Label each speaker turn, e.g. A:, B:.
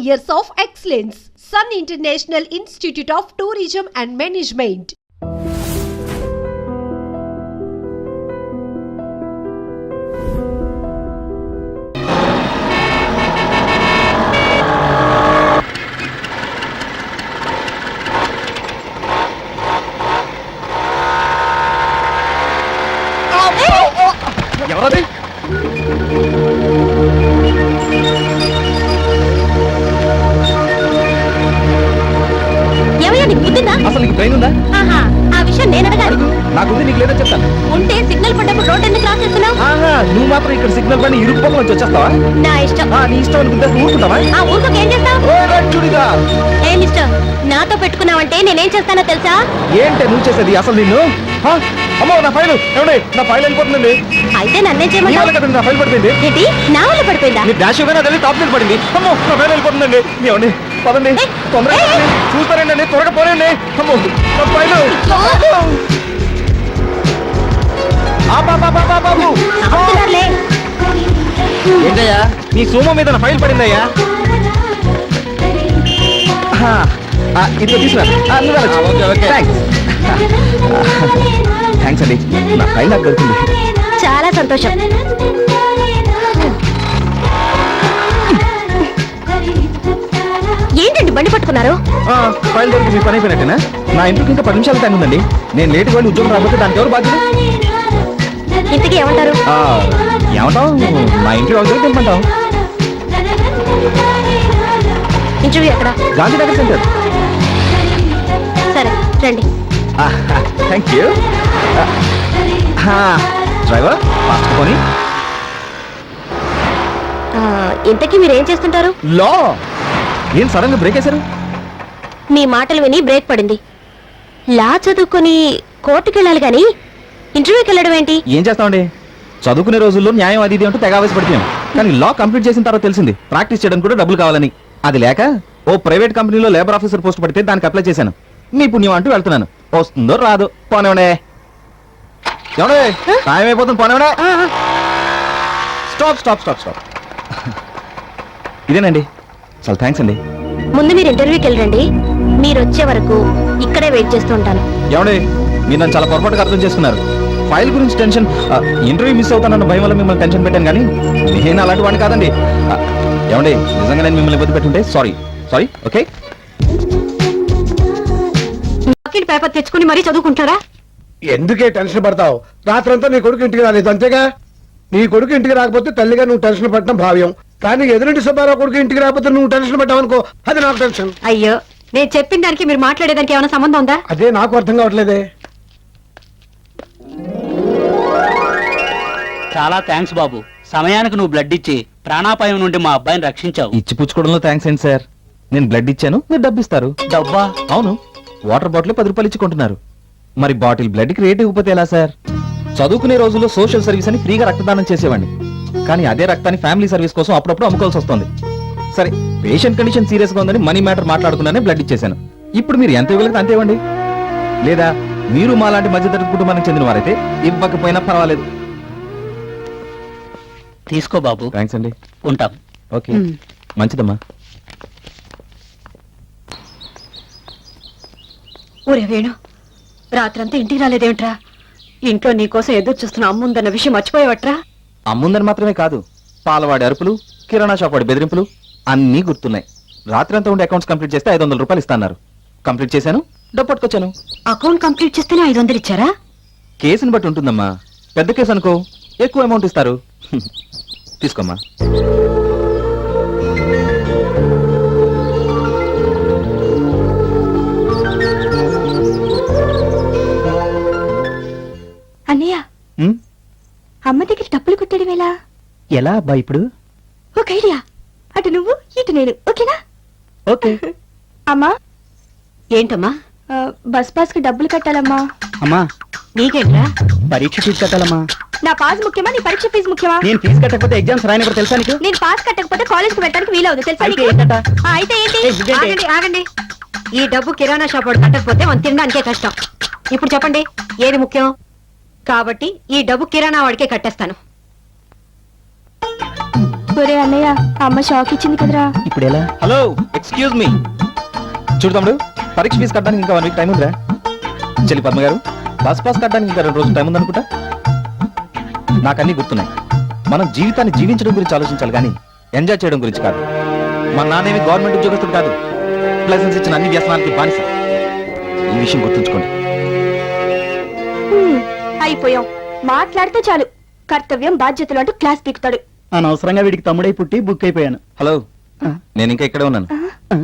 A: years of excellence. Sun International Institute of Tourism and Management.
B: ఎవరది? అసలు నీకు train ఉందా?
C: ఆ విషయం నేను అడగాలి.
B: నాకుంది, నీకు లేదని చెప్తాను.
C: ఉంటే సిగ్నల్ పడ్డప్పుడు రోడ్ ఎందుకు క్రాస్ చేస్తున్నావు?
B: నువ్వు మాత్రం ఇక్కడ సిగ్నల్ పైన ఇరుక్కుపోయి నుంచి వచ్చేస్తావా?
C: నా ఇష్టం.
B: నీ ఇష్టం అనుకుంటే ఊరుకుంటావా?
C: ఆ ఊరుకోక ఏం చేస్తావు? ఏ మిస్టర్, నాతో పెట్టుకున్నావంటే నేనేం చేస్తానో తెలుసా?
B: ఏంటే నువ్వు చేసేది? అసలు నిన్ను అమ్మో, నా ఫైల్ ఏమండి, నా ఫైల్ వెళ్ళిపోతుందండి.
C: అయితే నన్నేం చేయమంటావు?
B: కదండి నా ఫైల్ పడిపోయింది.
C: ఏంటి, నా వల్ల పడిపోయిందా?
B: మీ డాష్ ఇవ్వగానే అది టాప్ మీద పడింది. అమ్మో, నా ఫైల్ వెళ్ళిపోతుందండి. ఏమండి, పదండి, తొందరగా చూస్తారండి, త్వరగా పోనండి. అమ్మో, నా ఫైల్. బాబు, ఏంటయ్యా, నీ సోమ మీద నా ఫైల్ పడిందయ్యా. ఇదిగో తీసుకురా. థ్యాంక్స్ అండి, నా ఫైల్ నాకు దొరికింది.
C: చాలా సంతోషం. ఏంటండి బండి పట్టుకున్నారు?
B: ఫైల్ దొరికి మీ పని అయిపోయినట్టేనా? నా ఇంటికి ఇంకా 10 నిమిషాలు టైం ఉందండి. నేను లేట్గా వెళ్ళి ఉద్యోగం రాకపోతే దానికి ఎవరు బాధ్యత?
C: ఇంటికి ఏమంటారు?
B: ఏమంటావు, మా ఇంట్లో వాళ్ళకి తెమ్మంటావు.
C: ఇంటర్వ్యూ ఎక్కడ?
B: గాంధీనగర్ సెంటర్.
C: సరే రండి.
B: Thank you. డ్రైవర్ కొని.
C: ఇంతకీ మీరు ఏం చేస్తుంటారు?
B: లో ఏం సడన్ గా బ్రేక్ వేశారు?
C: మీ మాటలు విని బ్రేక్ పడింది. లా చదువుకొని కోర్టుకి వెళ్ళాలి కానీ ఇంటర్వ్యూకి వెళ్ళడం ఏంటి?
B: ఏం చేస్తామండి, చదువుకునే రోజుల్లో న్యాయం అది ఇది అంటూ తెగ ఆవేశపడిపోయాం. కానీ లా కంప్లీట్ చేసిన తర్వాత తెలిసింది ప్రాక్టీస్ చేయడానికి కూడా డబ్బులు కావాలని. అది లేక ఓ ప్రైవేట్ కంపెనీలో లేబర్ ఆఫీసర్ పోస్ట్ పడితే దానికి అప్లై చేశాను. మీ పుణ్యం అంటూ వెళ్తున్నాను. వస్తుందో రాదు, పోనేవడే. ఏమండే, టైం అయిపోతుంది, పోనేవడే. Stop stop stop stop. ఇదేనండి. చాలా థ్యాంక్స్ అండి.
C: ముందు మీరు ఇంటర్వ్యూకి వెళ్ళండి. మీరు వచ్చే వరకు ఇక్కడే వెయిట్ చేస్తూ ఉంటాను.
B: ఏమండి, మీరు నన్ను చాలా పొరపాటుగా అర్థం చేసుకున్నారు. ఫైల్ గురించి టెన్షన్, ఇంటర్వ్యూ మిస్ అవుతానన్న భయం వల్ల మిమ్మల్ని టెన్షన్ పెట్టాను. కానీ నేను అలాంటి వాడిని కాదండి. ఏమండి, నిజంగా నేను మిమ్మల్ని ఇబ్బంది పెట్టుంటే సారీ. సారీ. ఓకే,
C: పేపర్ తెచ్చుకుని మరీ చదువుకుంటారా?
D: ఎందుకే టెన్షన్ పడతావు? రాత్రంతా నీ కొడుకు ఇంటికి రాలేదు, అంతేగా. నీ కొడుకు ఇంటికి రాకపోతే తల్లిగా నువ్వు టెన్షన్ పడటం భావ్యం. కానీ ఎదురింటి సుబ్బారావు కొడుకు ఇంటికి రాకపోతే నువ్వు టెన్షన్ పడ్డావు అనుకో, అది నాకు టెన్షన్.
C: అయ్యో, నేను చెప్పిన దానికి మీరు మాట్లాడేదానికి ఏమైనా సంబంధం ఉందా?
D: అదే నాకు అర్థం కావట్లేదే.
E: చాలా థ్యాంక్స్ బాబు. సమయానికి నువ్వు బ్లడ్ ఇచ్చి ప్రాణాపాయం నుండి మా అబ్బాయిని రక్షించావు.
B: ఇచ్చి పుచ్చుకోవడంలో థ్యాంక్స్ ఏంటి సార్? నేను బ్లడ్ ఇచ్చాను, మీరు డబ్బు ఇస్తారు.
E: డబ్బా?
B: అవును, వాటర్ బాటిల్ 10 రూపాయలు ఇచ్చి కొంటున్నారు. మరి బాటిల్ బ్లడ్ కి రేట్ ఇవ్వకపోతే ఎలా సార్? చదువుకునే రోజుల్లో సోషల్ సర్వీస్ అని ఫ్రీగా రక్తదానం చేసేవాడిని. కానీ అదే రక్తాన్ని ఫ్యామిలీ సర్వీస్ కోసం అప్పుడప్పుడు అమ్ముకోవాల్సి వస్తుంది. సరే, పేషెంట్ కండిషన్ సీరియస్ గా ఉందని మనీ మ్యాటర్ మాట్లాడుకున్నానే బ్లడ్ ఇచ్చేశాను. ఇప్పుడు మీరు ఎంత ఇవ్వగలిగితే అంతే ఇవ్వండి. లేదా మీరు మా లాంటి మధ్యతరగతి కుటుంబానికి చెందిన వారైతే ఇవ్వకపోయినా పర్వాలేదు.
E: తీసుకో బాబు.
B: థ్యాంక్స్ అండి.
E: ఉంటాం.
B: ఓకే, మంచిదమ్మా.
C: ఊరే వేణు, రాత్రంతా ఇంటికి రాలేదేమిట్రా? ఇంట్లో నీకోసం ఎదురు చూస్తున్న అమ్ముందన్న విషయం మర్చిపోయేవట్రా?
B: అమ్ముందని మాత్రమే కాదు, పాలవాడి అరుపులు, కిరాణా షాప్ వాడి బెదిరింపులు అన్నీ గుర్తున్నాయి. రాత్రి అంతా ఉండే అకౌంట్స్ కంప్లీట్ చేస్తే 500 రూపాయలు ఇస్తాన్నారు. కంప్లీట్ చేశాను, డబ్బు పట్టుకొచ్చాను.
C: అకౌంట్ కంప్లీట్ చేస్తేనే 500 ఇచ్చారా?
B: కేసుని బట్టి ఉంటుందమ్మా. పెద్ద కేసు అనుకో, ఎక్కువ అమౌంట్ ఇస్తారు. తీసుకోమ్మా.
C: అన్నయ్య, అమ్మ దగ్గర డబ్బులు కొట్టడం
B: ఎలా అబ్బా ఇప్పుడు?
C: ఒక ఐడియా. అటు నువ్వు, ఇటు నేను. ఓకేనా?
B: ఓకే.
C: అమ్మా. ఏంటమ్మా? బస్ పాస్ కి డబ్బులు కట్టాలమ్మా.
E: అమ్మా,
C: నీకేంట్రా?
E: పరీక్ష ఫీజు కట్టాలమ్మా.
C: నా పాస్ ముఖ్యమా, నీ పరీక్ష ఫీజు ముఖ్యమా?
E: నేను ఫీజు కట్టకపోతే ఎగ్జామ్స్ రాయని కూడా తెలుసా నీకు?
C: నేను పాస్ కట్టకపోతే కాలేజ్ కు వెళ్ళడానికి వీలవుతుంది తెలుసా నీకు? అయితే ఏంటి? ఆగండి ఆగండి. ఈ డబ్బు కిరాణా షాప్ వాడు కట్టకపోతే మనం తినడానికే కష్టం. ఇప్పుడు చెప్పండి, ఏది ముఖ్యం? కాబట్టి ఈ డబ్బు కిరాణా వాడికే కట్టేస్తాను. ఒరే అన్నయ్య అమ్మ షాక్ ఇచ్చింది కదరా.
E: ఇప్పుడు ఎలా?
B: Hello excuse me. చూడు తమ్ముడు, పరీక్ష ఫీజు కట్టడానికి ఇంకా 1 వీక్ టైం ఉందిరా. చెల్లి పద్మ గారు, బస్ పాస్ కట్టడానికి ఇంకా 2 రోజులు టైం ఉందనుకుంటా. నాకన్నీ గుర్తున్నాయి. మనం జీవితాన్ని జీవించడం గురించి ఆలోచించాలి కానీ ఎంజాయ్ చేయడం గురించి కాదు. మా నాన్నేమి గవర్నమెంట్ ఉద్యోగస్తుడు కాదు. లైసెన్స్ ఇచ్చిన అన్ని వ్యసనాలకి బానిస. ఈ విషయం గుర్తుంచుకోండి.
C: అయిపోయాం. మాట్లాడితే చాలు కర్తవ్యం బాధ్యతలు అంటూ క్లాస్ పీకుతాడు.
E: అనవసరంగా వీడికి తమ్ముడై పుట్టి బుక్ అయిపోయాను.
B: హలో, నేను ఇంకా ఇక్కడే ఉన్నాను.
E: ఆ?